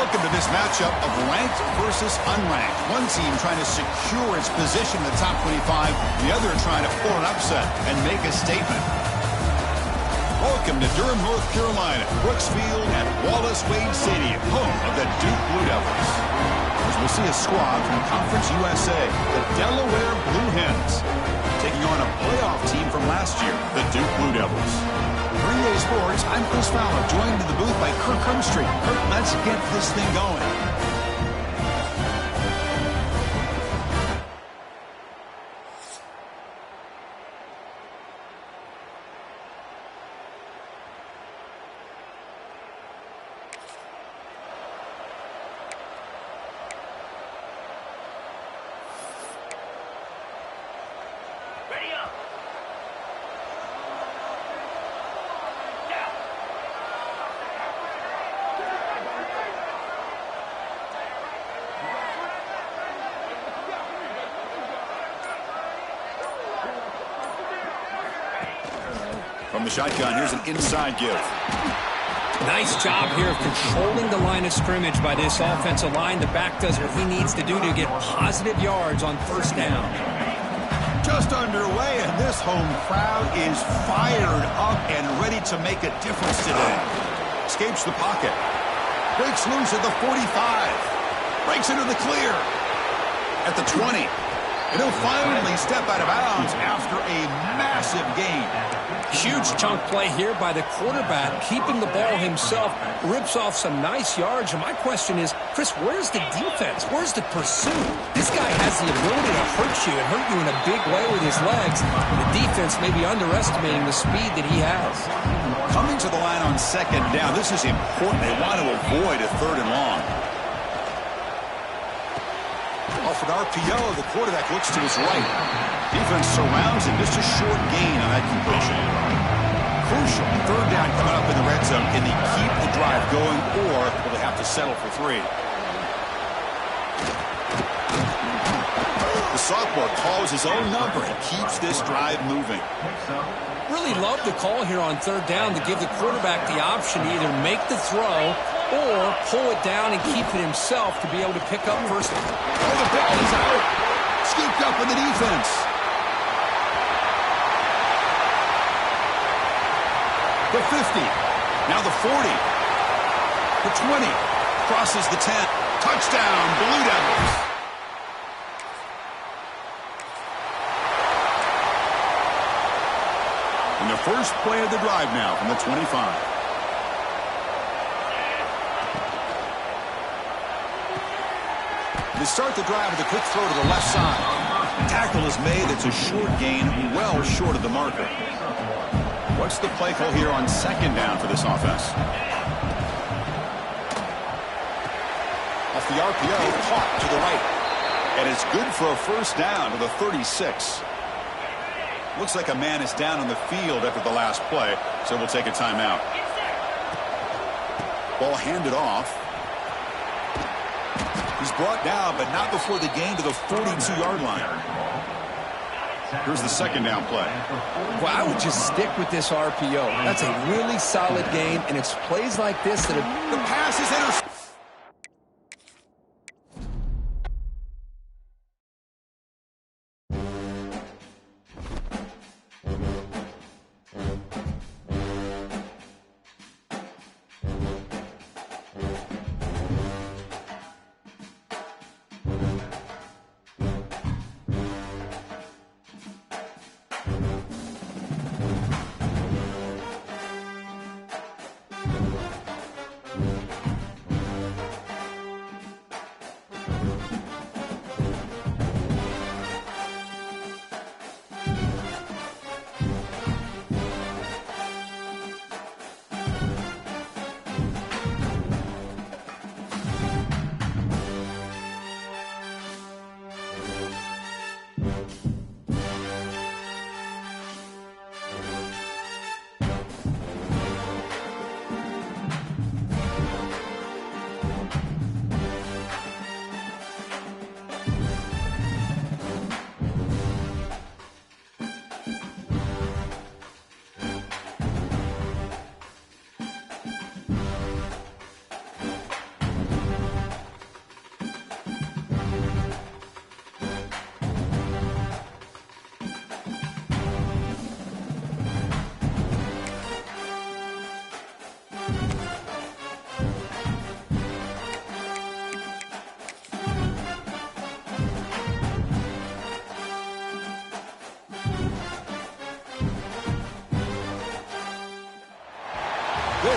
Welcome to this matchup of ranked versus unranked. One team trying to secure its position in the top 25, the other trying to pull an upset and make a statement. Welcome to Durham, North Carolina, Brooks Field at Wallace Wade Stadium, home of the Duke Blue Devils. As we'll see a squad from Conference USA, the Delaware Blue Hens, taking on a playoff team from last year, the Duke Blue Devils. Green Day Sports, I'm Chris Fowler, joined in the booth by Kirk Hermstreet. Kirk, let's get this thing going. From the shotgun, here's an inside give. Nice job here of controlling the line of scrimmage by this offensive line. The back does what he needs to do to get positive yards on first down. Just underway, and this home crowd is fired up and ready to make a difference today. Escapes the pocket. Breaks loose at the 45. Breaks into the clear. At the 20. And he'll finally step out of bounds after a massive gain. Huge chunk play here by the quarterback, keeping the ball himself, rips off some nice yards. And my question is, Chris, where's the defense? Where's the pursuit? This guy has the ability to hurt you and hurt you in a big way with his legs. The defense may be underestimating the speed that he has. Coming to the line on second down, this is important. They want to avoid a third and long. Off an RPO, the quarterback looks to his right. Defense surrounds him. Just a short gain on that completion. Crucial. Third down coming up in the red zone. Can they keep the drive going, or will they have to settle for 3? The sophomore calls his own number and keeps this drive moving. Really love the call here on third down to give the quarterback the option to either make the throw or pull it down and keep it himself to be able to pick up first. Oh, the ball is out. Scooped up in the defense. The 50. Now the 40. The 20. Crosses the 10. Touchdown, Blue Devils. And the first play of the drive now from the 25. They start the drive with a quick throw to the left side. Tackle is made. It's a short gain, well short of the marker. What's the play call here on second down for this offense? Off the RPO, caught to the right. And it's good for a first down to the 36. Looks like a man is down on the field after the last play, so we'll take a timeout. Ball handed off. He's brought down, but not before the gain to the 42-yard line. Here's the second down play. Well, I would just stick with this RPO. That's a really solid game, and it's plays like this that have... The pass is intercepted.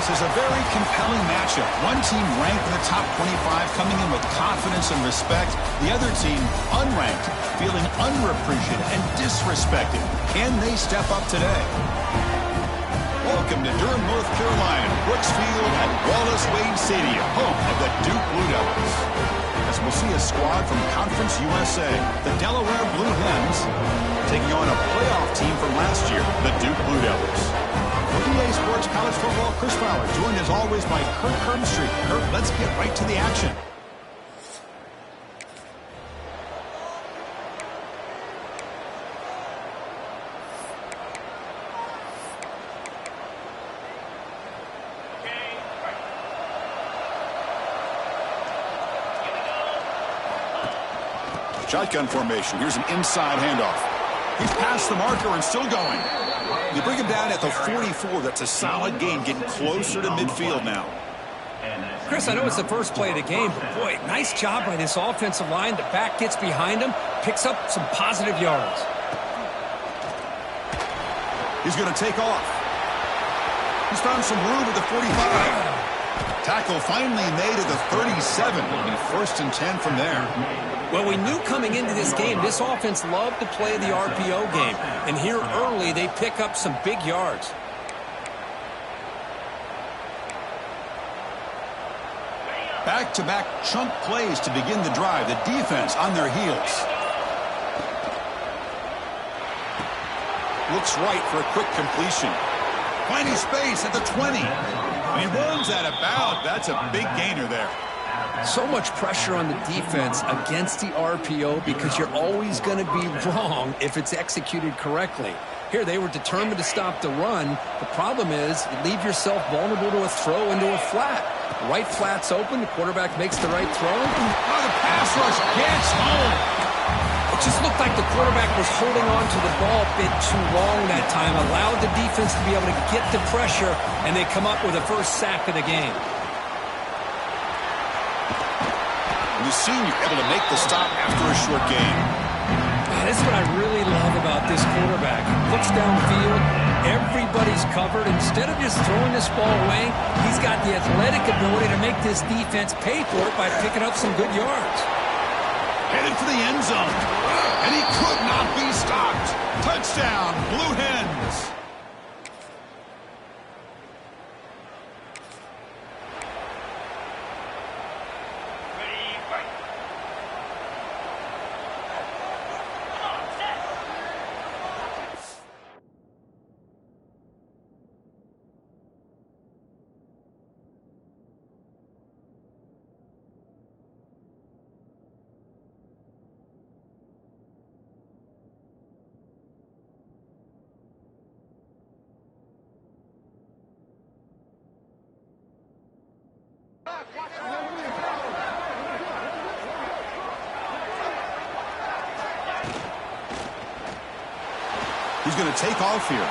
This is a very compelling matchup. One team ranked in the top 25, coming in with confidence and respect. The other team, unranked, feeling underappreciated and disrespected. Can they step up today? Welcome to Durham, North Carolina, Brooks Field at Wallace Wade Stadium, home of the Duke Blue Devils. As we'll see a squad from Conference USA, the Delaware Blue Hens, taking on a playoff team from last year, the Duke Blue Devils. For EA Sports College Football, Chris Fowler, joined as always by Kurt Kirkstreet. Kurt, let's get right to the action. Shotgun formation. Here's an inside handoff. He's past the marker and still going. You bring him down at the 44. That's a solid gain, getting closer to midfield now. Chris, I know it's the first play of the game, but boy, nice job by this offensive line. The back gets behind him, picks up some positive yards. He's going to take off. He's found some room at the 45. Tackle finally made at the 37. It'll be 1st and 10 from there. Well, we knew coming into this game, this offense loved to play the RPO game. And here early, they pick up some big yards. Back-to-back chunk plays to begin the drive. The defense on their heels. Looks right for a quick completion. Finding space at the 20. He runs out of bounds. That's a big gainer there. So much pressure on the defense against the RPO because you're always going to be wrong if it's executed correctly. Here, they were determined to stop the run. The problem is you leave yourself vulnerable to a throw into a flat. The right flat's open. The quarterback makes the right throw. Oh, the pass rush gets home. It just looked like the quarterback was holding on to the ball a bit too long that time, allowed the defense to be able to get the pressure, and they come up with the first sack of the game. The senior able to make the stop after a short gain. This is what I really love about this quarterback. Looks downfield, everybody's covered. Instead of just throwing this ball away, he's got the athletic ability to make this defense pay for it by picking up some good yards. Headed for the end zone, and he could not be stopped. Touchdown, Blue Hens. He's going to take off here.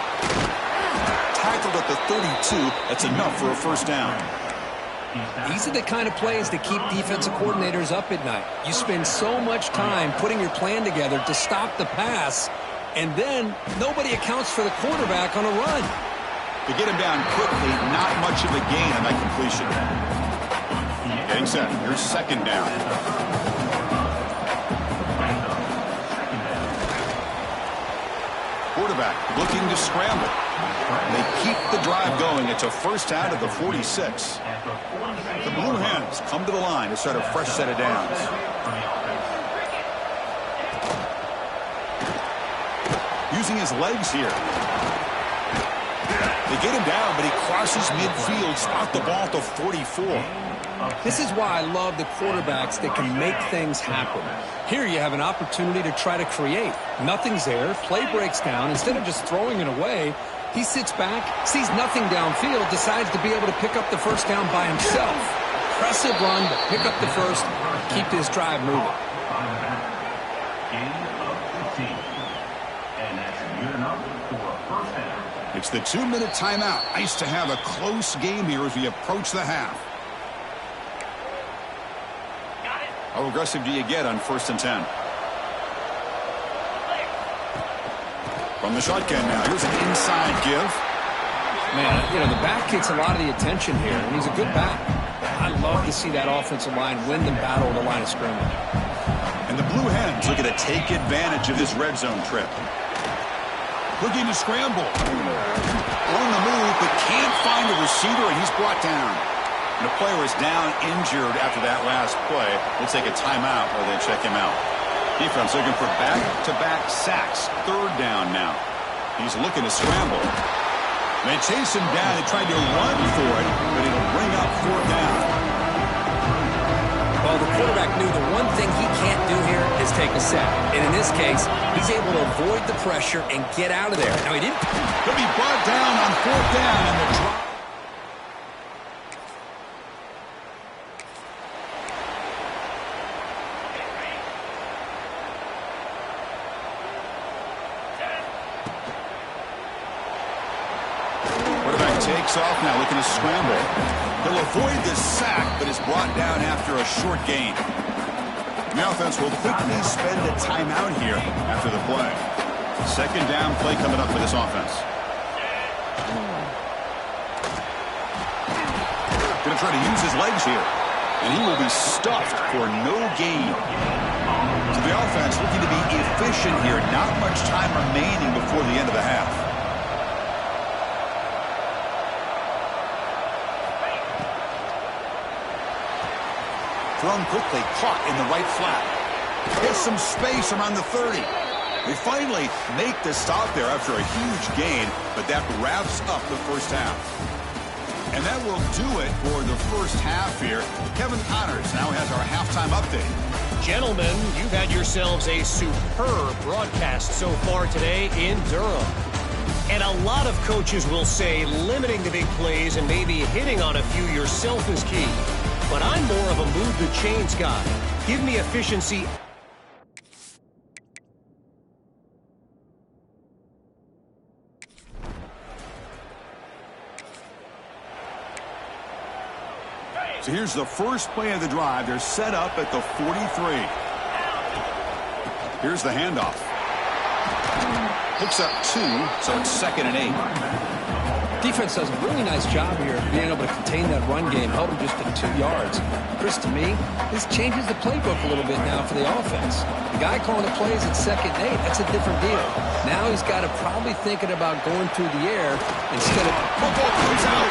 Tackled at the 32. That's enough for a first down. These are the kind of plays that keep defensive coordinators up at night. You spend so much time putting your plan together to stop the pass, and then nobody accounts for the quarterback on a run. To get him down quickly, not much of a gain on that completion. Getting set. Here's 2nd down. Quarterback looking to scramble. They keep the drive going. It's a 1st down at the 46. The Blue Hens come to the line to start a fresh set of downs. Using his legs here. They get him down, but he crosses midfield, spot the ball at the 44. This is why I love the quarterbacks that can make things happen. Here you have an opportunity to try to create. Nothing's there. Play breaks down. Instead of just throwing it away, he sits back, sees nothing downfield, decides to be able to pick up the first down by himself. Impressive run, but pick up the first, keep this drive moving. It's the 2-minute timeout. Nice to have a close game here as we approach the half. How aggressive do you get on 1st and 10? From the shotgun now. Here's an inside give. Man, the back gets a lot of the attention here, and he's a good back. I love to see that offensive line win the battle at the line of scrimmage. And the Blue Hens looking to take advantage of this red zone trip. Looking to scramble. On the move, but can't find a receiver, and he's brought down. And the player is down injured after that last play. We'll take a timeout while they check him out. Defense looking for back-to-back sacks. Third down now. He's looking to scramble. They chase him down. They tried to run for it, but it'll bring up fourth down. Well, the quarterback knew the one thing he can't do here is take a sack. And in this case, he's able to avoid the pressure and get out of there. Now, he didn't. He'll be brought down on fourth down, and the drop. Takes off now, looking to scramble. He'll avoid the sack, but is brought down after a short gain. The offense will quickly spend a timeout here after the play. Second down play coming up for this offense. Going to try to use his legs here. And he will be stuffed for no gain. So the offense looking to be efficient here. Not much time remaining before the end of the half. Thrown quickly, caught in the right flat. Gets some space around the 30. They finally make the stop there after a huge gain, but that wraps up the first half. And that will do it for the first half here. Kevin Connors now has our halftime update. Gentlemen, you've had yourselves a superb broadcast so far today in Durham. And a lot of coaches will say limiting the big plays and maybe hitting on a few yourself is key. But I'm more of a move the chains guy. Give me efficiency. So here's the first play of the drive. They're set up at the 43. Here's the handoff. Picks up 2, so it's 2nd and 8. Defense does a really nice job here of being able to contain that run game, held him just at 2 yards. Chris, to me, this changes the playbook a little bit now for the offense. The guy calling the plays at 2nd and 8, that's a different deal. Now he's got to probably thinking about going through the air instead of... Football comes out.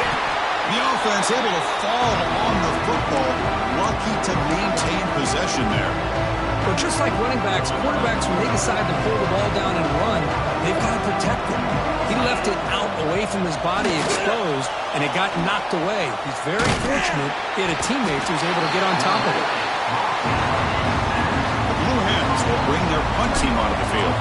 The offense able to fall along the football, lucky to maintain possession there. But just like running backs, quarterbacks, when they decide to pull the ball down and run, they've got to protect it. He left it out away from his body exposed, and it got knocked away. He's very fortunate he had a teammate who was able to get on top of it. The Blue Hens will bring their punt team onto the field.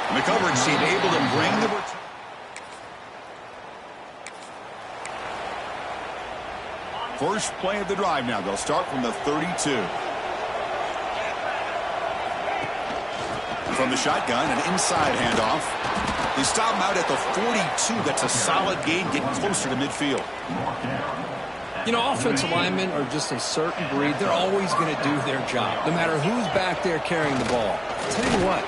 And the coverage team able to bring the return. First play of the drive now. They'll start from the 32. From the shotgun, an inside handoff. They stop him out at the 42. That's a solid gain, getting closer to midfield. Offensive linemen are just a certain breed. They're always going to do their job, no matter who's back there carrying the ball. I'll tell you what,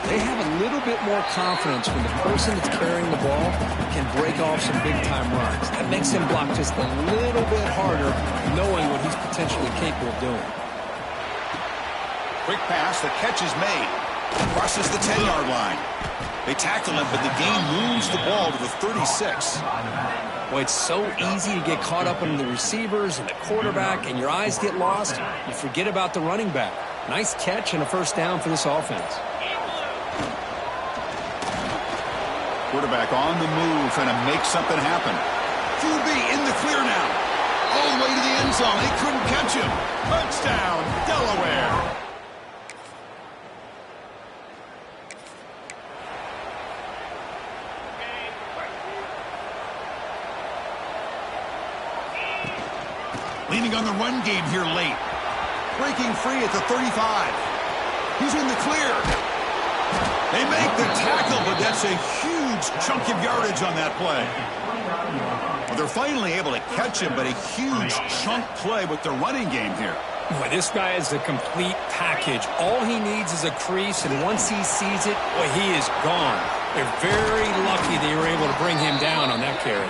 they have a little bit more confidence when the person that's carrying the ball can break off some big-time runs. That makes him block just a little bit harder, knowing what he's potentially capable of doing. Quick pass, the catch is made. Crosses the 10-yard line. They tackle him, but the gain moves the ball to the 36. Boy, it's so easy to get caught up in the receivers and the quarterback, and your eyes get lost. You forget about the running back. Nice catch and a first down for this offense. Quarterback on the move, trying to make something happen. QB in the clear now. All the way to the end zone. They couldn't catch him. Touchdown, Delaware. Leaning on the run game here late. Breaking free at the 35. He's in the clear. They make the tackle, but that's a huge chunk of yardage on that play. Well, they're finally able to catch him, but a huge chunk play with their running game here. Boy, this guy is a complete package. All he needs is a crease, and once he sees it, boy, he is gone. They're very lucky they were able to bring him down on that carry.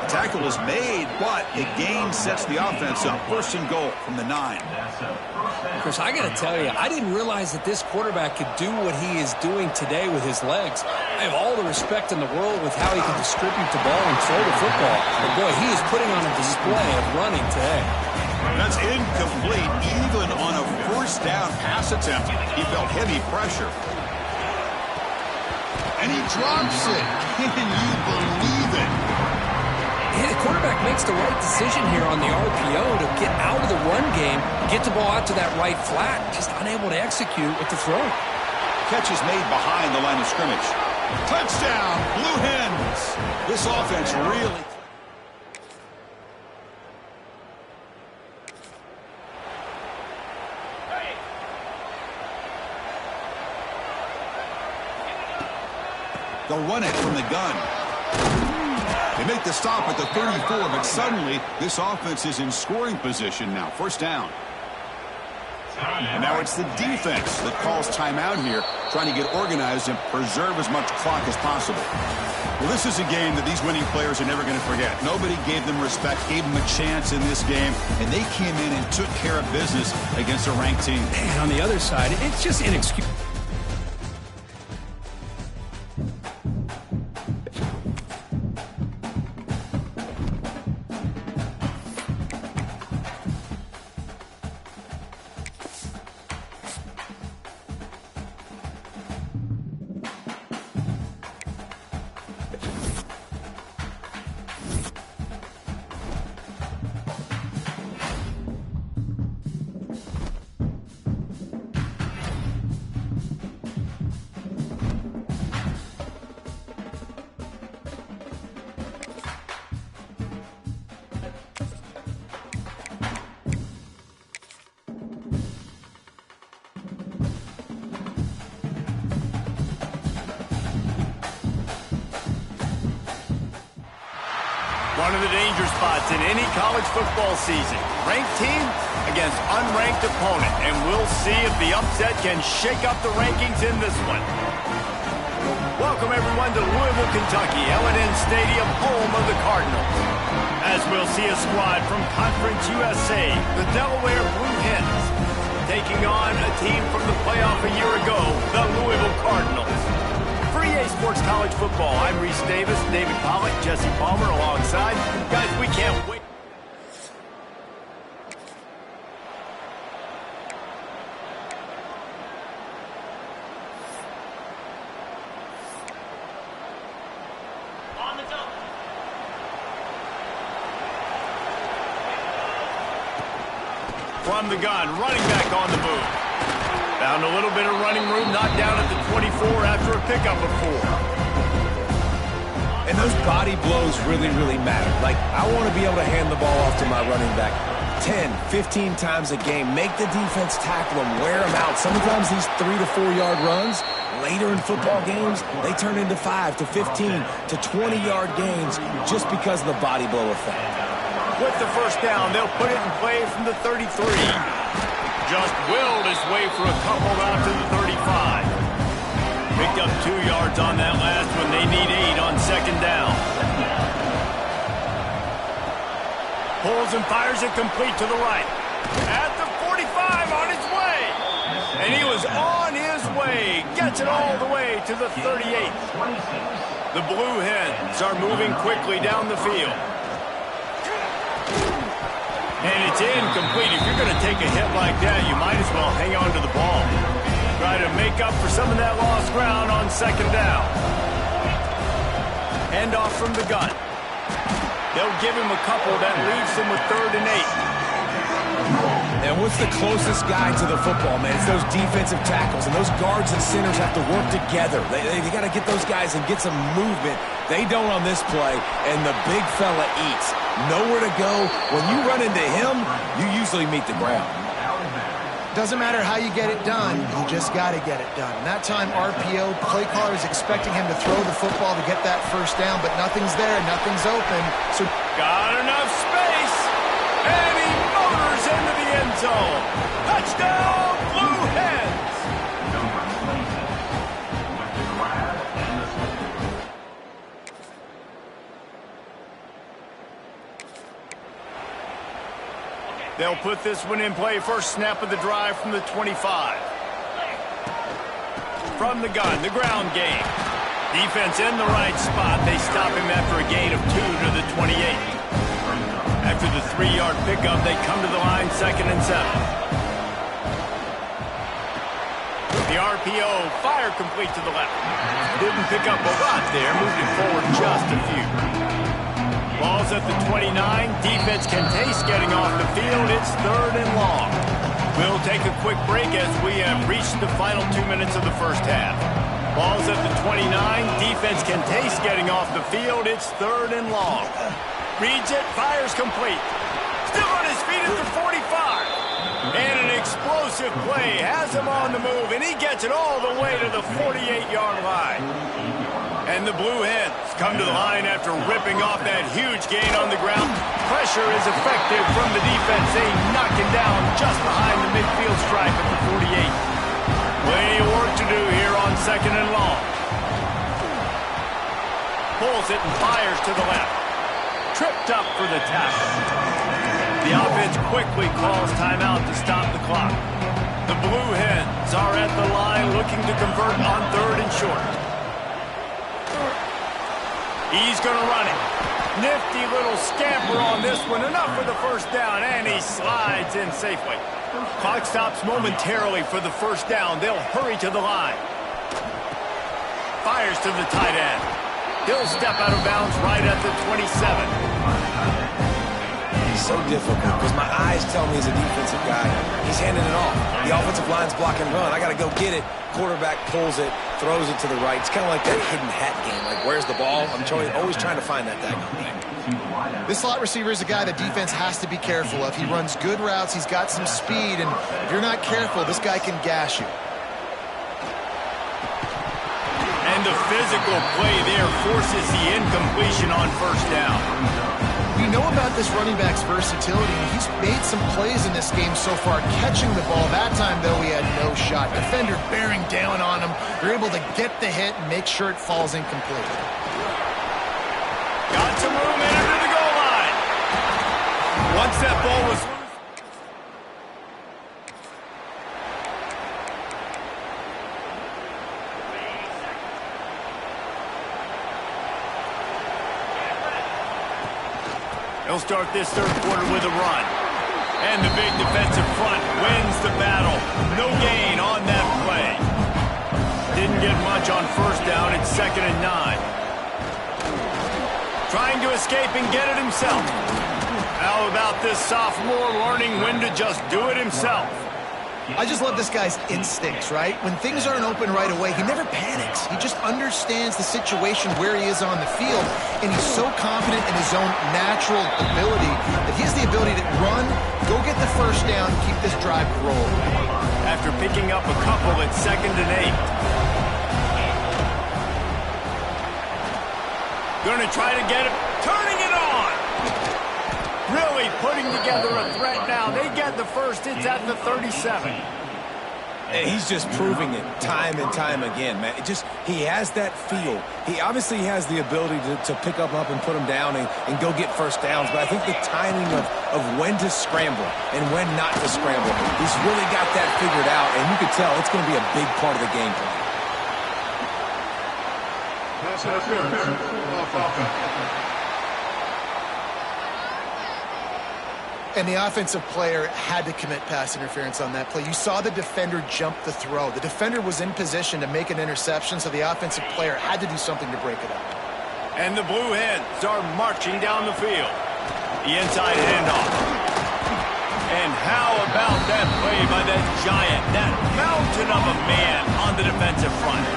The tackle is made, but the gain sets the offense up. First and goal from the 9. Chris, I got to tell you, I didn't realize that this quarterback could do what he is doing today with his legs. I have all the respect in the world with how he can distribute the ball and throw the football. But boy, he is putting on a display of running today. That's incomplete, even on a first down pass attempt. He felt heavy pressure. And he drops it. Can you believe it? Yeah, the quarterback makes the right decision here on the RPO to get out of the run game, get the ball out to that right flat, just unable to execute with the throw. Catch is made behind the line of scrimmage. Touchdown, Blue Hens. This offense really... They'll run it from the gun. They make the stop at the 34, but suddenly this offense is in scoring position now. First down. And now it's the defense that calls timeout here, trying to get organized and preserve as much clock as possible. Well, this is a game that these winning players are never going to forget. Nobody gave them respect, gave them a chance in this game, and they came in and took care of business against a ranked team. And on the other side, it's just inexcusable. One of the danger spots in any college football season. Ranked team against unranked opponent. And we'll see if the upset can shake up the rankings in this one. Welcome, everyone, to Louisville, Kentucky, L&N Stadium, home of the Cardinals. As we'll see a squad from Conference USA, the Delaware Blue Hens, taking on a team from the playoff a year ago, the Louisville Cardinals. For EA Sports College Football, I'm Reese Davis, David Pollock, Jesse Palmer alongside. Guys, we can't wait. From the gun, running back on the move. Found a little bit of running room, knocked down at the 24 after a pickup of 4. And those body blows really, really matter. Like, I want to be able to hand the ball off to my running back 10, 15 times a game. Make the defense tackle them, wear them out. Sometimes these 3 to 4 yard runs, later in football games, they turn into 5 to 15 to 20 yard gains just because of the body blow effect. With the first down, they'll put it in play from the 33. Just willed his way for a couple out to the 35. Picked up 2 yards on that last one. They need 8 on second down. Pulls and fires it complete to the right. At the 45 on his way. And he was on his way. Gets it all the way to the 38. The Blue Hens are moving quickly down the field. And it's incomplete. If you're going to take a hit like that, you might as well hang on to the ball. Try to make up for some of that lost ground on second down. Hand off from the gun. They'll give him a couple. That leaves him with 3rd and 8. And what's the closest guy to the football, man? It's those defensive tackles, and those guards and centers have to work together. They got to get those guys and get some movement. They don't on this play, and the big fella eats. Nowhere to go. When you run into him, you usually meet the ground. Doesn't matter how you get it done, you just got to get it done. And that time, RPO, play caller is expecting him to throw the football to get that first down, but nothing's there, nothing's open. So got enough space, and he motors into the end zone. Touchdown, Blue Hens! They'll put this one in play. First snap of the drive from the 25. From the gun, the ground game. Defense in the right spot. They stop him after a gain of 2 to the 28. After the 3-yard pickup, they come to the line, 2nd and 7. The RPO, fire complete to the left. Didn't pick up a lot there, moved it forward just a few. Ball's at the 29. Defense can taste getting off the field. It's 3rd and long. We'll take a quick break as we have reached the final 2 minutes of the first half. Ball's at the 29. Defense can taste getting off the field. It's 3rd and long. Reads it, fires complete. Still on his feet at the 45. And an explosive play has him on the move, and he gets it all the way to the 48-yard line. And the Blue Hens come to the line after ripping off that huge gain on the ground. Pressure is effective from the defense. They knock him down just behind the midfield stripe at the 48. Plenty of work to do here on 2nd and long. Pulls it and fires to the left. Tripped up for the tackle. The offense quickly calls timeout to stop the clock. The Blue Hens are at the line looking to convert on 3rd and short. He's going to run it. Nifty little scamper on this one. Enough for the first down, and he slides in safely. Clock stops momentarily for the first down. They'll hurry to the line. Fires to the tight end. He'll step out of bounds right at the 27. It's so difficult because my eyes tell me as a defensive guy, he's handing it off. The offensive line's block and run. I got to go get it. Quarterback pulls it, throws it to the right. It's kind of like that hidden hat game. Like, where's the ball? I'm always trying to find that thing. This slot receiver is a guy the defense has to be careful of. He runs good routes. He's got some speed, and if you're not careful, this guy can gash you. And the physical play there forces the incompletion on first down. We know about this running back's versatility. He's made some plays in this game so far, catching the ball. That time, though, he had no shot. Defender bearing down on him. They're able to get the hit and make sure it falls incomplete. Got some room in under the goal line. Once that ball was... He'll start this 3rd quarter with a run. And the big defensive front wins the battle. No gain on that play. Didn't get much on first down. It's 2nd and 9. Trying to escape and get it himself. How about this sophomore learning when to just do it himself? I just love this guy's instincts, right? When things aren't open right away, he never panics. He just understands the situation where he is on the field, and he's so confident in his own natural ability that he has the ability to run, go get the first down, keep this drive rolling. After picking up a couple at 2nd and 8. Going to try to get it, turning it on. Really putting together a threat now. They get the first. It's at the 37. And he's just proving it time and time again, man. He has that feel. He obviously has the ability to pick up and put him down and go get first downs. But I think the timing of when to scramble and when not to scramble, he's really got that figured out. And you can tell it's going to be a big part of the game plan. And the offensive player had to commit pass interference on that play. You saw the defender jump the throw. The defender was in position to make an interception, so the offensive player had to do something to break it up. And the Blue Hens are marching down the field. The inside handoff. And how about that play by that giant, that mountain of a man on the defensive front?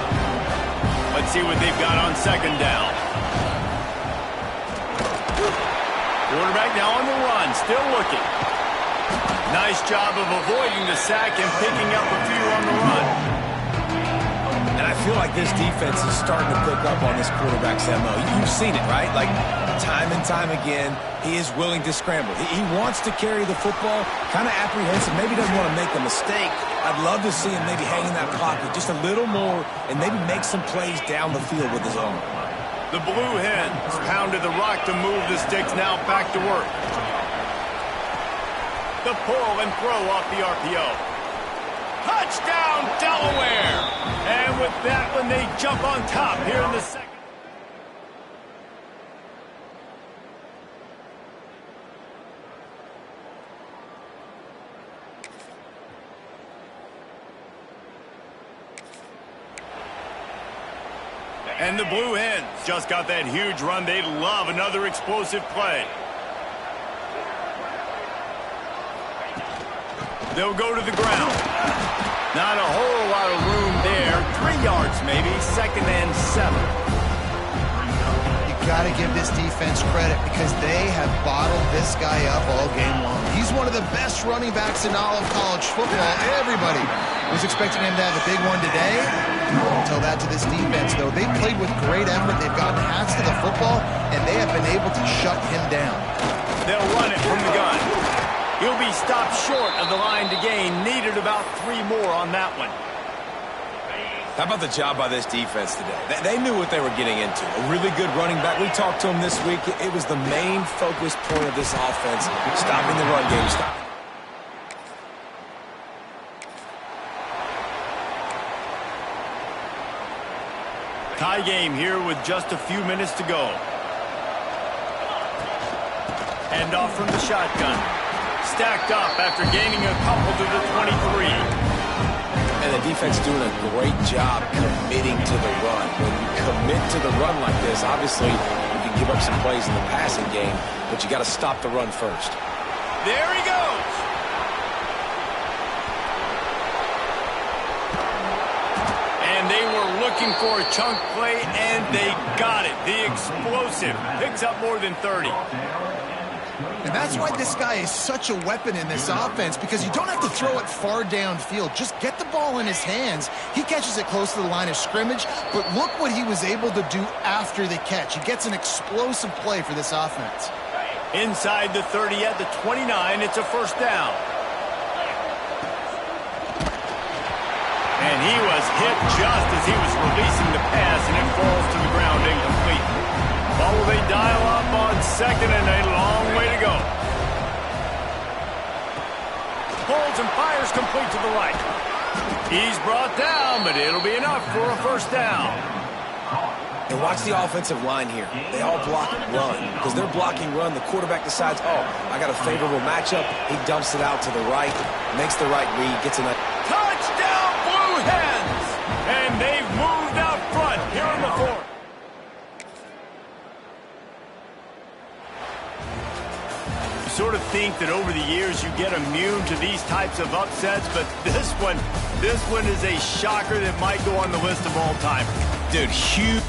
Let's see what they've got on 2nd down. Quarterback now on the run, still looking. Nice job of avoiding the sack and picking up a few on the run. And I feel like this defense is starting to pick up on this quarterback's MO. You've seen it, right? Like, time and time again, he is willing to scramble. He wants to carry the football, kind of apprehensive, maybe doesn't want to make a mistake. I'd love to see him maybe hang in that pocket just a little more and maybe make some plays down the field with his arm. The Blue Hens pounded the rock to move the sticks, now back to work. The pull and throw off the RPO. Touchdown, Delaware! And with that one, they jump on top here in the second. And the Blue Hens just got that huge run. They love another explosive play. They'll go to the ground. Not a whole lot of room there. 3 yards maybe, 2nd and 7. You got to give this defense credit because they have bottled this guy up all game long. He's one of the best running backs in all of college football. Everybody was expecting him to have a big one today. Tell that to this defense, though. They played with great effort. They've gotten hats to the football, and they have been able to shut him down. They'll run it from the gun. He'll be stopped short of the line to gain. Needed about 3 more on that one. How about the job by this defense today? They knew what they were getting into. A really good running back. We talked to him this week. It was the main focus point of this offense, stopping the run game. Tie game here with just a few minutes to go. Hand off from the shotgun. Stacked up after gaining a couple to the 23. And the defense doing a great job committing to the run. When you commit to the run like this, obviously you can give up some plays in the passing game, but you got to stop the run first. There he goes. And they were looking for a chunk play, and they got it. The explosive picks up more than 30. And that's why this guy is such a weapon in this offense, because you don't have to throw it far downfield. Just get the ball in his hands. He catches it close to the line of scrimmage, but look what he was able to do after the catch. He gets an explosive play for this offense. Inside the 30 at the 29, it's a first down. And he was hit just as he was releasing the pass, and it falls to the ground incomplete. Well, will they dial up on 2nd and a long way to go? Pulls and fires complete to the right. He's brought down, but it'll be enough for a first down. And watch the offensive line here. They all block run. Because they're blocking run, the quarterback decides, oh, I got a favorable matchup. He dumps it out to the right, makes the right read, gets a nice... Touchdown, Blue Hens! And they've moved out front here in the 4th. Sort of think that over the years you get immune to these types of upsets, but this one is a shocker that might go on the list of all time. Dude, huge.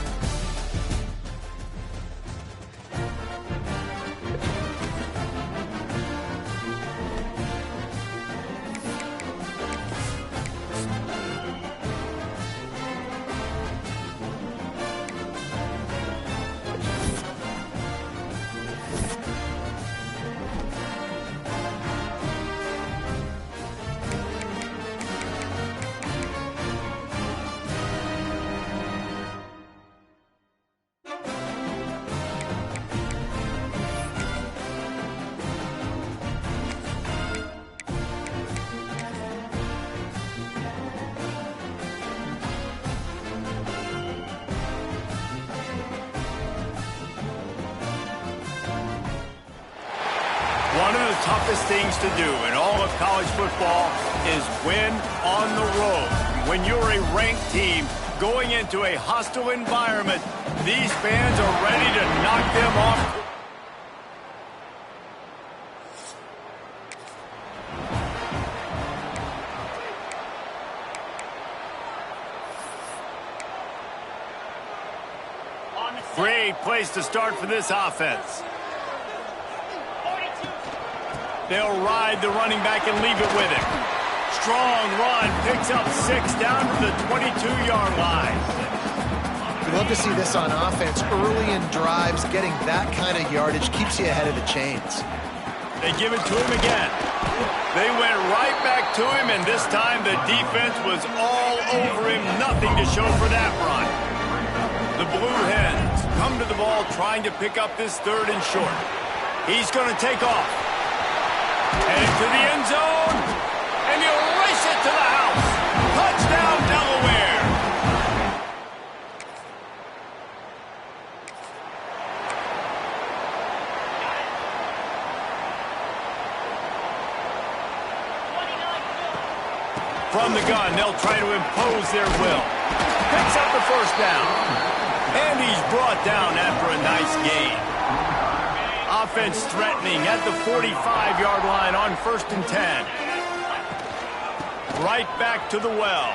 One of the toughest things to do in all of college football is win on the road. When you're a ranked team going into a hostile environment, these fans are ready to knock them off. Great place to start for this offense. They'll ride the running back and leave it with him. Strong run, picks up 6 down to the 22-yard line. We love to see this on offense. Early in drives, getting that kind of yardage keeps you ahead of the chains. They give it to him again. They went right back to him, and this time the defense was all over him. Nothing to show for that run. The Blue Hens come to the ball trying to pick up this 3rd and short. He's going to take off. Headed to the end zone, and he'll race it to the house. Touchdown, Delaware. From the gun, they'll try to impose their will. Picks up the 1st down. And he's brought down after a nice gain. Offense threatening at the 45-yard line on 1st and 10. Right back to the well.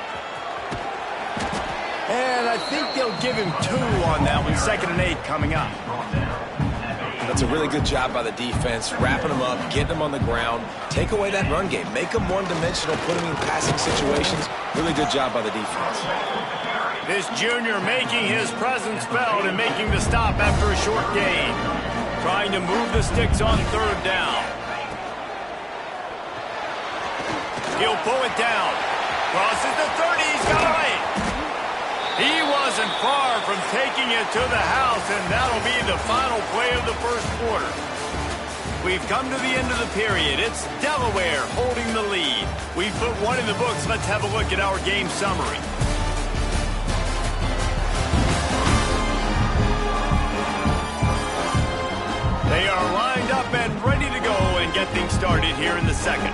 And I think they'll give him 2 on that one. 2nd and 8 coming up. That's a really good job by the defense, wrapping them up, getting them on the ground, take away that run game, make them one-dimensional, put them in passing situations. Really good job by the defense. This junior making his presence felt and making the stop after a short gain. Trying to move the sticks on 3rd down. He'll pull it down. Crosses the 30. He's got a lane. He wasn't far from taking it to the house, and that'll be the final play of the 1st quarter. We've come to the end of the period. It's Delaware holding the lead. We've put one in the books. Let's have a look at our game summary. They are lined up and ready to go and get things started here in the 2nd.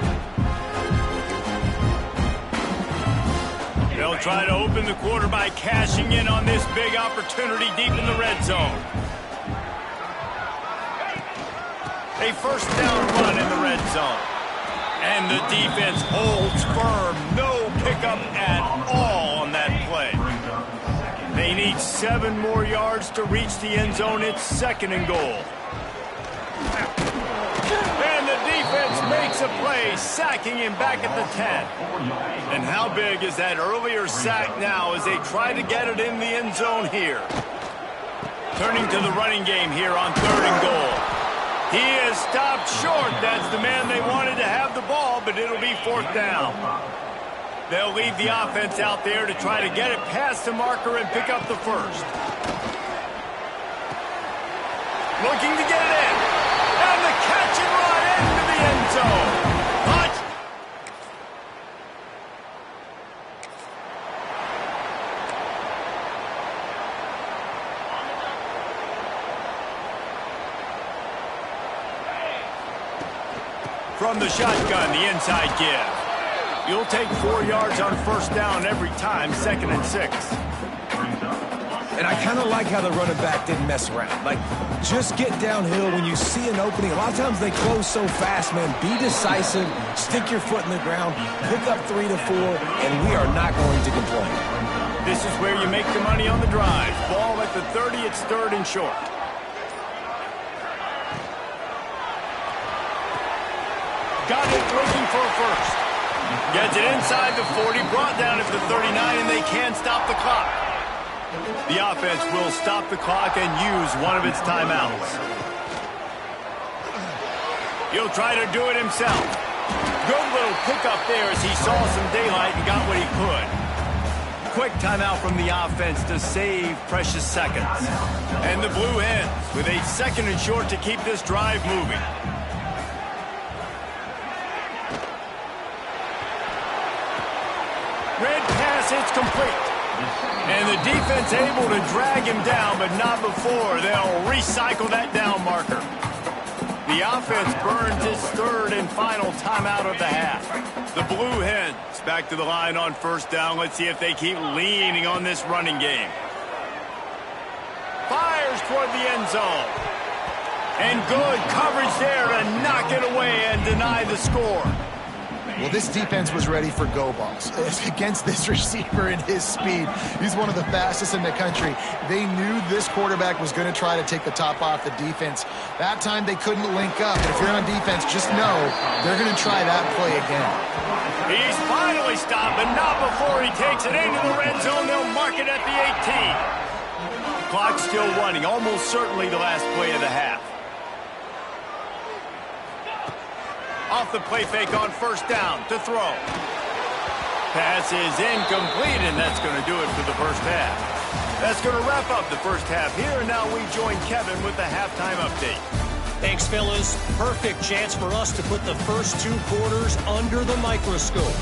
They'll try to open the quarter by cashing in on this big opportunity deep in the red zone. A 1st down run in the red zone. And the defense holds firm. No pickup at all on that play. They need 7 more yards to reach the end zone. It's 2nd and goal. And the defense makes a play, sacking him back at the 10. And how big is that earlier sack now as they try to get it in the end zone here? Turning to the running game here on 3rd and goal. He is stopped short. That's the man they wanted to have the ball, but it'll be 4th down. They'll leave the offense out there to try to get it past the marker and pick up the 1st. Looking to get it in. And the catch and run into the end zone. Touch. From the shotgun, the inside give. You'll take 4 yards on 1st down every time, 2nd and 6. And I kind of like how the running back didn't mess around. Like, just get downhill when you see an opening. A lot of times they close so fast, man. Be decisive, stick your foot in the ground, pick up 3 to 4, and we are not going to complain. This is where you make the money on the drive. Ball at the 30, it's 3rd and short. Got it looking for a 1st. Gets it inside the 40, brought down at the 39, and they can't stop the clock. The offense will stop the clock and use one of its timeouts. He'll try to do it himself. Good little pickup there as he saw some daylight and got what he could. Quick timeout from the offense to save precious seconds. And the Blue Hens with a 2nd and short to keep this drive moving. Red pass, it's complete. And the defense able to drag him down, but not before. They'll recycle that down marker. The offense burns its 3rd and final timeout of the half. The Blue Hens back to the line on 1st down. Let's see if they keep leaning on this running game. Fires toward the end zone. And good coverage there to knock it away and deny the score. Well, this defense was ready for go balls. Against this receiver and his speed, he's one of the fastest in the country. They knew this quarterback was going to try to take the top off the defense. That time they couldn't link up. And if you're on defense, just know they're going to try that play again. He's finally stopped, but not before he takes it into the red zone. They'll mark it at the 18. Clock's still running, almost certainly the last play of the half. Off the play fake on first down to throw. Pass is incomplete, and that's going to do it for the first half. That's going to wrap up the first half here, and now we join Kevin with the halftime update. Thanks, fellas. Perfect chance for us to put the first 2 quarters under the microscope.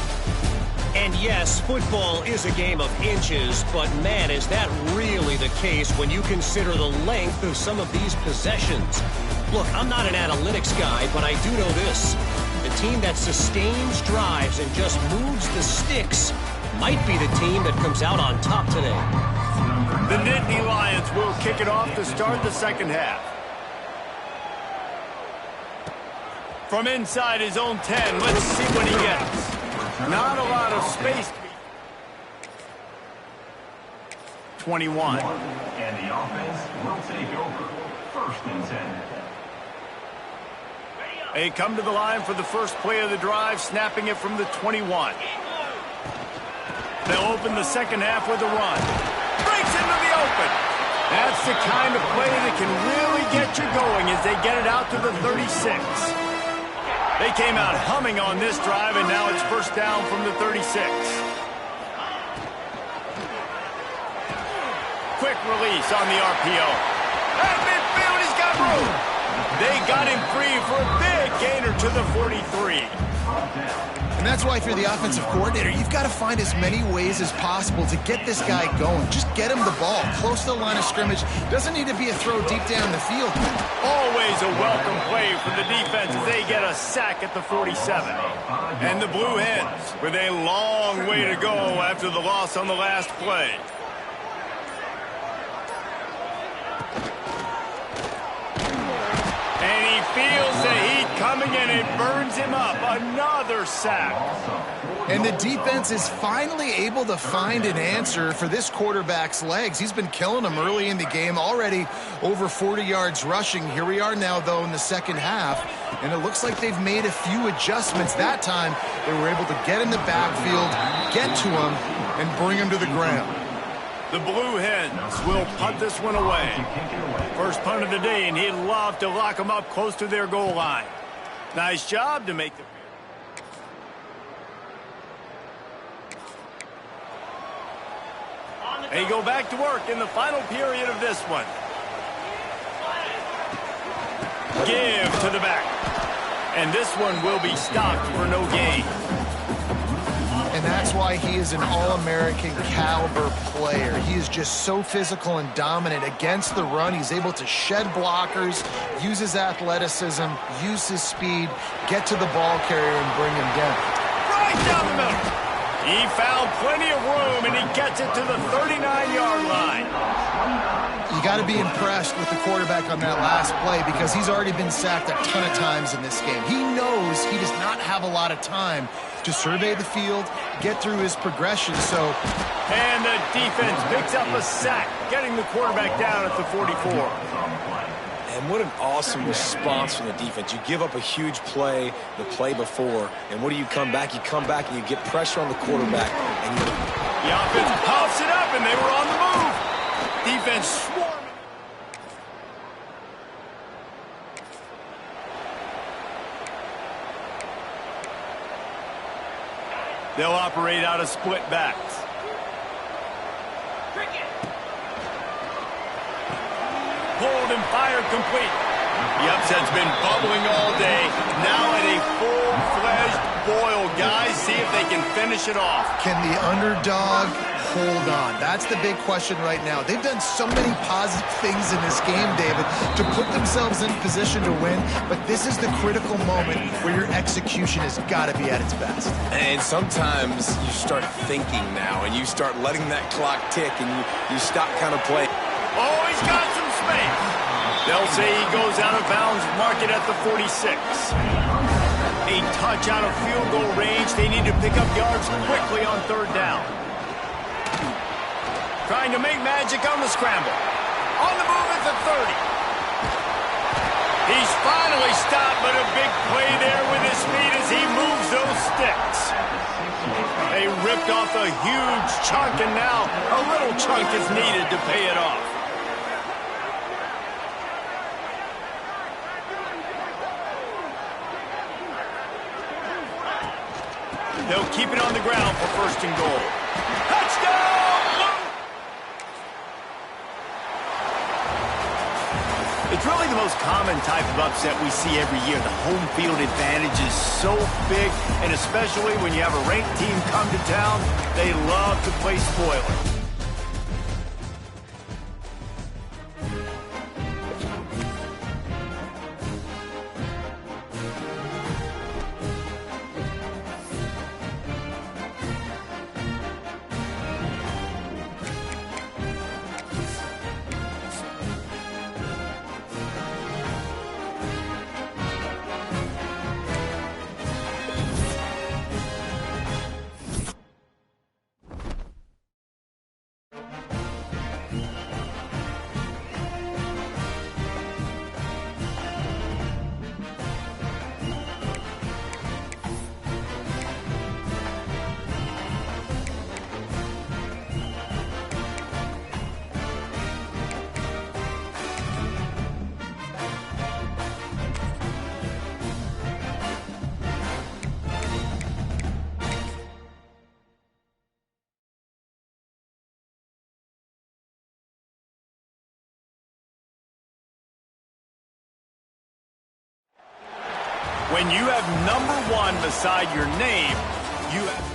And yes, football is a game of inches, but man, is that really the case when you consider the length of some of these possessions. Look, I'm not an analytics guy, but I do know this. The team that sustains drives and just moves the sticks might be the team that comes out on top today. The Nittany Lions will kick it off to start the second half. From inside his own 10, let's see what he gets. Not a lot of space. 21. And the offense will take over. First and 10. They come to the line for the first play of the drive, snapping it from the 21. They'll open the second half with a run. Breaks into the open. That's the kind of play that can really get you going as they get it out to the 36. They came out humming on this drive, and now it's first down from the 36. Quick release on the RPO. At midfield, he's got room. They got him free for a big gainer to the 43. And that's why if you're the offensive coordinator, you've got to find as many ways as possible to get this guy going. Just get him the ball close to the line of scrimmage. Doesn't need to be a throw deep down the field. Always a welcome play for the defense as they get a sack at the 47. And the Blue Hens with a long way to go after the loss on the last play. And he feels the heat coming and it burns him up. Another sack. And the defense is finally able to find an answer for this quarterback's legs. He's been killing them early in the game, already over 40 yards rushing. Here we are now, though, in the second half, and it looks like they've made a few adjustments. That time, they were able to get in the backfield, get to him, and bring him to the ground. The Blue Hens will punt this one away. First punt of the day, and he'd love to lock them up close to their goal line. Nice job to make the... They go back to work in the final period of this one. Give to the back. And this one will be stopped for no gain. And that's why he is an All-American caliber player. He is just so physical and dominant against the run. He's able to shed blockers, use his athleticism, use his speed, get to the ball carrier and bring him down. Right down the middle. He found plenty of room, and he gets it to the 39-yard line. You got to be impressed with the quarterback on that last play because he's already been sacked a ton of times in this game. He knows he does not have a lot of time to survey the field, get through his progression. And the defense picks up a sack, getting the quarterback down at the 44. And what an awesome response from the defense. You give up a huge play the play before, and what do you come back? You come back and you get pressure on the quarterback. And the offense pops it up, and they were on the move. Defense swarming. They'll operate out of split backs. Pulled and fired complete. The upset's been bubbling all day. Now at a full-fledged boil. Guys, see if they can finish it off. Can the underdog hold on? That's the big question right now. They've done so many positive things in this game, David, to put themselves in position to win, but this is the critical moment where your execution has got to be at its best. And sometimes you start thinking now, and you start letting that clock tick, and you stop kind of playing. Oh, he's got some space. They'll say he goes out of bounds, mark it at the 46. A touch out of field goal range. They need to pick up yards quickly on third down. Trying to make magic on the scramble. On the move at the 30. He's finally stopped, but a big play there with his feet as he moves those sticks. They ripped off a huge chunk, and now a little chunk is needed to pay it off. They'll keep it on the ground for first and goal. Touchdown! It's really the most common type of upset we see every year. The home field advantage is so big, and especially when you have a ranked team come to town, they love to play spoiler. When you have number one beside your name, you have...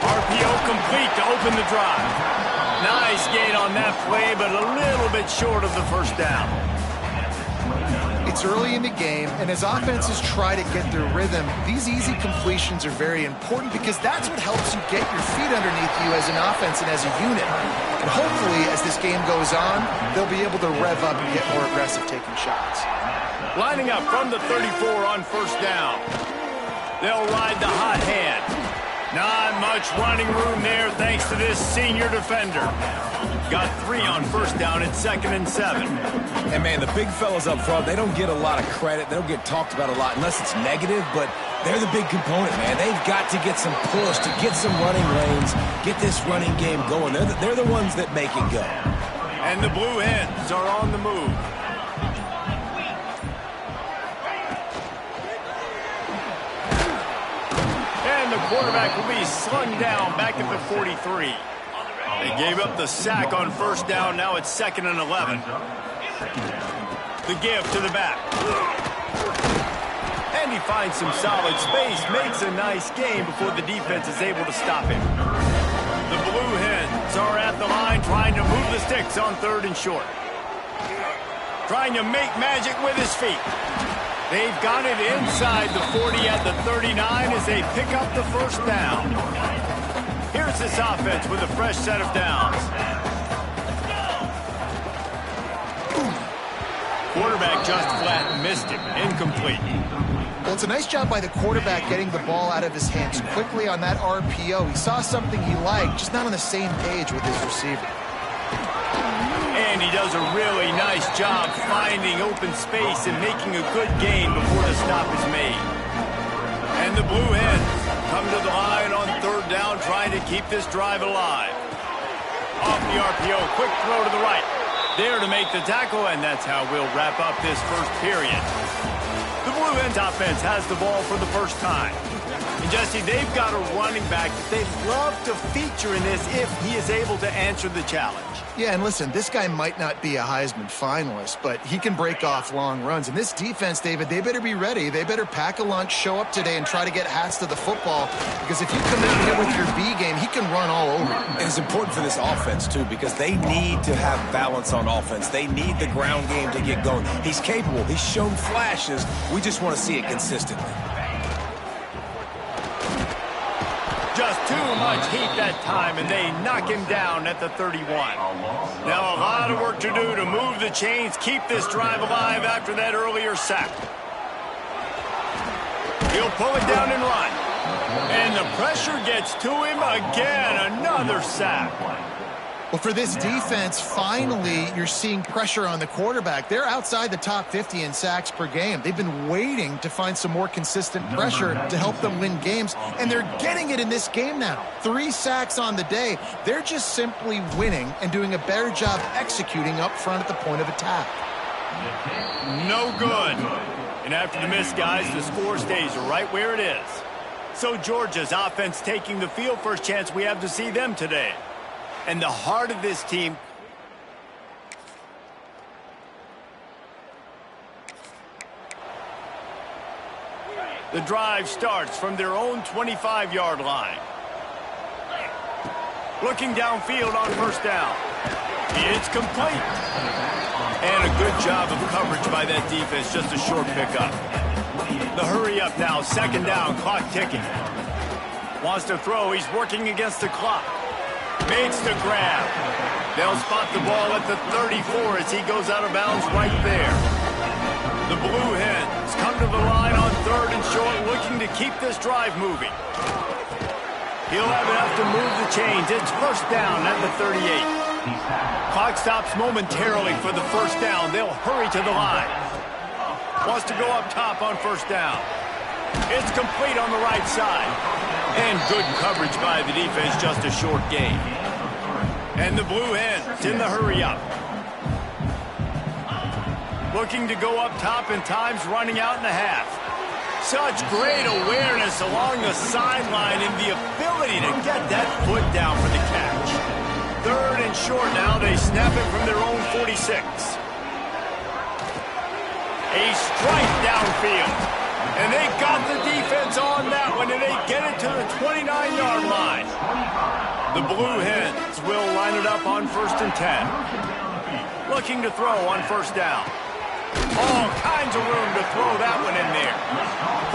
RPO complete to open the drive. Nice gain on that play, but a little bit short of the first down. It's early in the game, and as offenses try to get their rhythm, these easy completions are very important because that's what helps you get your feet underneath you as an offense and as a unit. And hopefully, as this game goes on, they'll be able to rev up and get more aggressive taking shots. Lining up from the 34 on first down. They'll ride the hot hand. Not much running room there thanks to this senior defender. Got 3 on first down at 2nd and 7. And, man, the big fellas up front, they don't get a lot of credit. They don't get talked about a lot unless it's negative, but they're the big component, man. They've got to get some push, to get some running lanes, get this running game going. They're the ones that make it go. And the Blue Hens are on the move. The quarterback will be slung down back at the 43. They gave up the sack on first down. Now it's 2nd and 11. The give to the back. And he finds some solid space, makes a nice game before the defense is able to stop him. The Blue Hens are at the line trying to move the sticks on 3rd and short. Trying to make magic with his feet. They've got it inside the 40 at the 39 as they pick up the first down. Here's this offense with a fresh set of downs. Quarterback just flat missed it. Incomplete. Well, it's a nice job by the quarterback getting the ball out of his hands quickly on that RPO. He saw something he liked, just not on the same page with his receiver. And he does a really nice job finding open space and making a good gain before the stop is made. And the Blue Hens come to the line on 3rd down, trying to keep this drive alive. Off the RPO, quick throw to the right. There to make the tackle, and that's how we'll wrap up this first period. The Blue Hens offense has the ball for the first time. And Jesse, they've got a running back that they'd love to feature in this if he is able to answer the challenge. Yeah, and listen, this guy might not be a Heisman finalist, but he can break off long runs. And this defense, David, they better be ready. They better pack a lunch, show up today, and try to get hats to the football. Because if you come out here with your B game, he can run all over. And it's important for this offense, too, because they need to have balance on offense. They need the ground game to get going. He's capable. He's shown flashes. We just want to see it consistently. Just too much heat that time, and they knock him down at the 31. Now a lot of work to do to move the chains, keep this drive alive after that earlier sack. He'll pull it down and run. And the pressure gets to him again. Another sack. Well, for this defense, finally, you're seeing pressure on the quarterback. They're outside the top 50 in sacks per game. They've been waiting to find some more consistent pressure to help them win games, and they're getting it in this game now. 3 sacks on the day. They're just simply winning and doing a better job executing up front at the point of attack. No good. And after the miss, guys, the score stays right where it is. So Georgia's offense taking the field. First chance we have to see them today. And the heart of this team. The drive starts from their own 25-yard line. Looking downfield on first down. It's complete. And a good job of coverage by that defense. Just a short pickup. The hurry up now. Second down. Clock ticking. Wants to throw. He's working against the clock. Makes the grab. They'll spot the ball at the 34 as he goes out of bounds right there. The Blue Hens come to the line on 3rd and short, looking to keep this drive moving. He'll have enough to move the chains. It's first down at the 38. Clock stops momentarily for the first down. They'll hurry to the line. Wants to go up top on first down. It's complete on the right side. And good coverage by the defense, just a short gain. And the Blue Hens in the hurry up. Looking to go up top, and time's running out in the half. Such great awareness along the sideline and the ability to get that foot down for the catch. 3rd and short now. They snap it from their own 46. A strike downfield. And they got the defense on that one, and they get it to the 29-yard line. The Blue Hens will line it up on 1st and 10. Looking to throw on first down. All kinds of room to throw that one in there.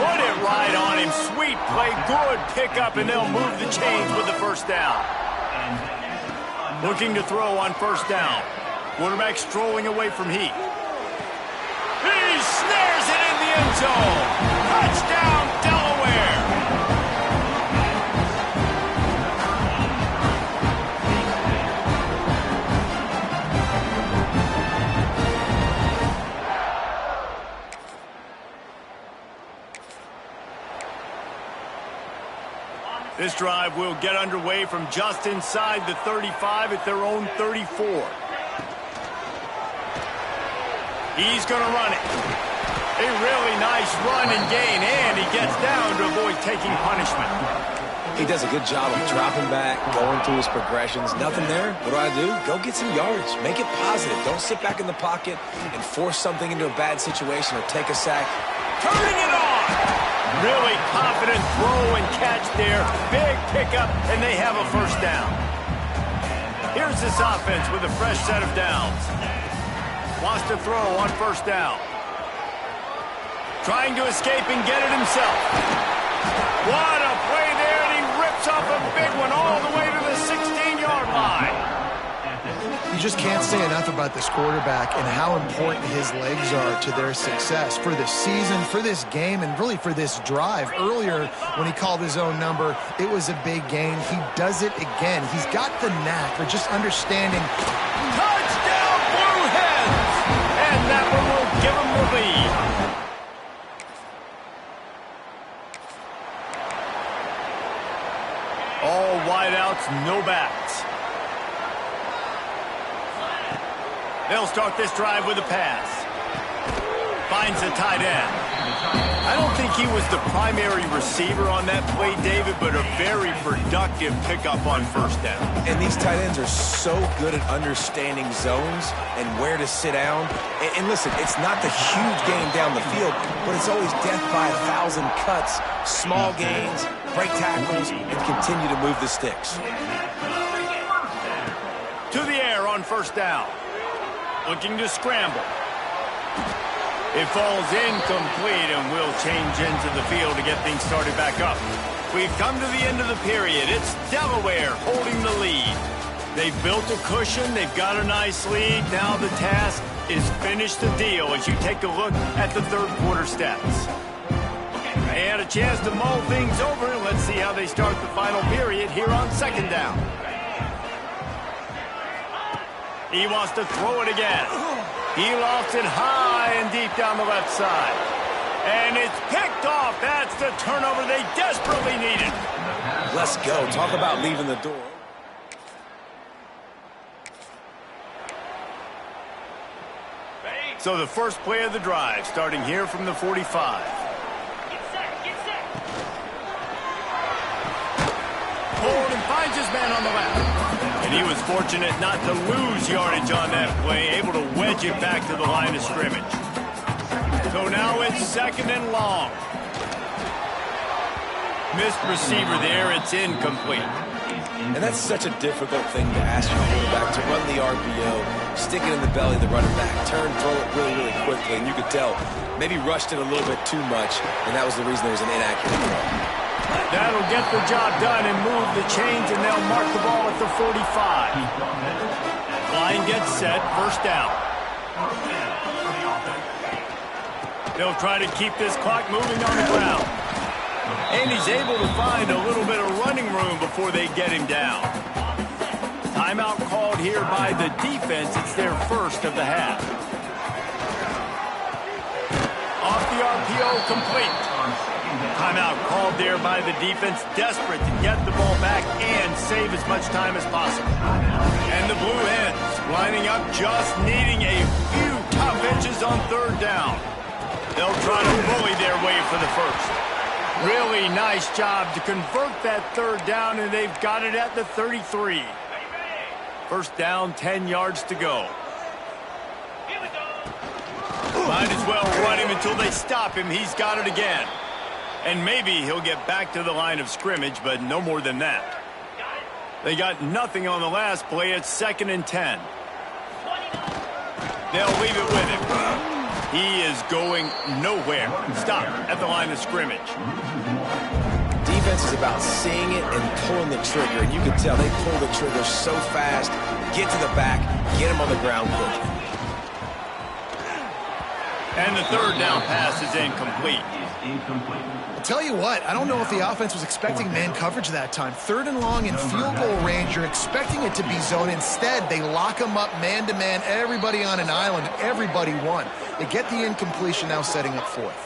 Put it right on him. Sweet play, good pickup, and they'll move the chains with the first down. Looking to throw on first down. Quarterback strolling away from heat. He snares it in the end zone. Touchdown, Delaware. This drive will get underway from just inside the 35 at their own 34. He's going to run it. A really nice run and gain, and he gets down to avoid taking punishment. He does a good job of dropping back, going through his progressions. Nothing there. What do? Go get some yards. Make it positive. Don't sit back in the pocket and force something into a bad situation or take a sack. Turning it on. Really confident throw and catch there. Big pickup, and they have a first down. Here's this offense with a fresh set of downs. Wants to throw on first down. Trying to escape and get it himself. What a play there, and he rips off a big one all the way to the 16-yard line. You just can't say enough about this quarterback and how important his legs are to their success for this season, for this game, and really for this drive. Earlier, when he called his own number, it was a big gain. He does it again. He's got the knack for just understanding. Touchdown, Blue Hens! And that one will give him the lead. All wideouts, no backs. They'll start this drive with a pass. Finds the tight end. I don't think he was the primary receiver on that play, David, but a very productive pickup on first down. And these tight ends are so good at understanding zones and where to sit down. And listen, it's not the huge game down the field, but it's always death by 1,000 cuts, small gains, break tackles, and continue to move the sticks. To the air on first down. Looking to scramble. It falls incomplete, and we'll change into the field to get things started back up. We've come to the end of the period. It's Delaware holding the lead. They've built a cushion. They've got a nice lead. Now the task is finish the deal as you take a look at the third quarter stats. They had a chance to mull things over. Let's see how they start the final period here on second down. He wants to throw it again. He lofts it high and deep down the left side. And it's picked off. That's the turnover they desperately needed. Let's go. Talk about leaving the door. So the first play of the drive, starting here from the 45. Hold and finds his man on the left. And he was fortunate not to lose yardage on that play, able to wedge it back to the line of scrimmage. So now it's second and long. Missed receiver there, it's incomplete. And that's such a difficult thing to ask your quarterback, to run the RPO, stick it in the belly of the running back, turn, throw it really, really quickly. And you could tell, maybe rushed it a little bit too much, and that was the reason there was an inaccurate throw. That'll get the job done and move the chains, and they'll mark the ball at the 45. Line gets set, first down. They'll try to keep this clock moving on the ground. And he's able to find a little bit of running room before they get him down. Timeout called here by the defense. It's their first of the half. Off the RPO, complete. Timeout called there by the defense, desperate to get the ball back and save as much time as possible. And the Blue Hens lining up, just needing a few tough inches on third down. They'll try to bully their way for the first. Really nice job to convert that third down, and they've got it at the 33. First down, 10 yards to go. Might as well run him until they stop him. He's got it again. And maybe he'll get back to the line of scrimmage, but no more than that. They got nothing on the last play. It's second and 10. They'll leave it with him. He is going nowhere. Stop at the line of scrimmage. Defense is about seeing it and pulling the trigger. And you can tell they pull the trigger so fast, get to the back, get him on the ground quick. And the third down pass is incomplete. I'll tell you what, I don't know if the offense was expecting man coverage that time. Third and long in field goal range, you're expecting it to be zone. Instead, they lock them up man-to-man, everybody on an island, and everybody won. They get the incompletion, now setting up fourth.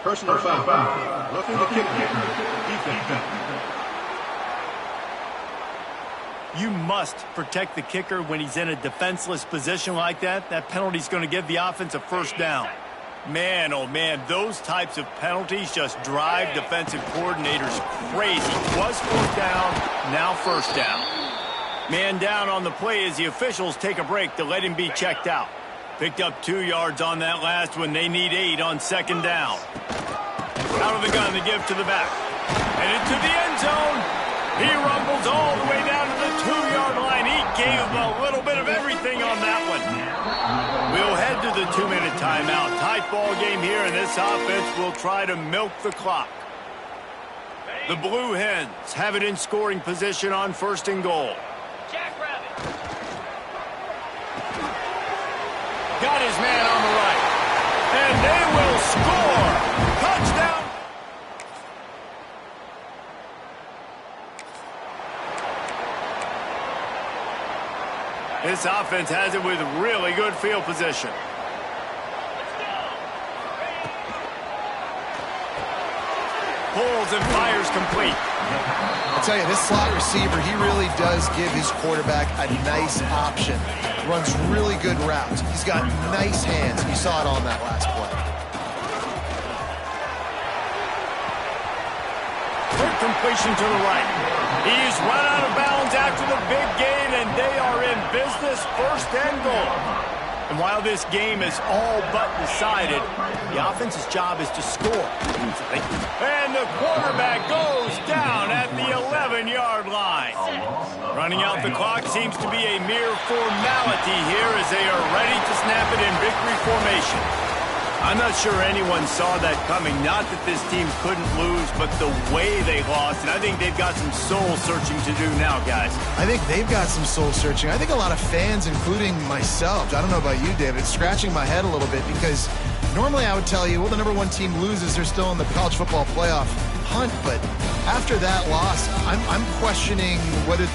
Personal foul. Roughing the kicker. Defense. You must protect the kicker when he's in a defenseless position like that. That penalty's going to give the offense a first down. Man, oh man, those types of penalties just drive defensive coordinators crazy. Was fourth down, now first down. Man down on the play as the officials take a break to let him be checked out. Picked up 2 yards on that last one. They need 8 on second down. Out of the gun to give to the back. And into the end zone. He rumbles all the way down to the 2-yard line. He gave him a little bit of everything on that one. We'll head to the 2-minute timeout. Tight ball game here, and this offense will try to milk the clock. The Blue Hens have it in scoring position on first and goal. Got his man on the right. And they will score. Touchdown. This offense has it with really good field position. Pulls and fires complete. I'll tell you, this slot receiver, he really does give his quarterback a nice option. Runs really good routes. He's got nice hands. You saw it on that last play. completion to the right. He's run out of bounds after the big gain, and they are in business, first and goal. And while this game is all but decided, the offense's job is to score. And the quarterback goes down at the 11-yard line. Running out the clock seems to be a mere formality here as they are ready to snap it in victory formation. I'm not sure anyone saw that coming. Not that this team couldn't lose, but the way they lost. And I think they've got some soul-searching to do now, guys. I think they've got some soul-searching. I think a lot of fans, including myself, I don't know about you, David, scratching my head a little bit because normally I would tell you, well, the number one team loses, they're still in the college football playoff hunt. But after that loss, I'm questioning whether...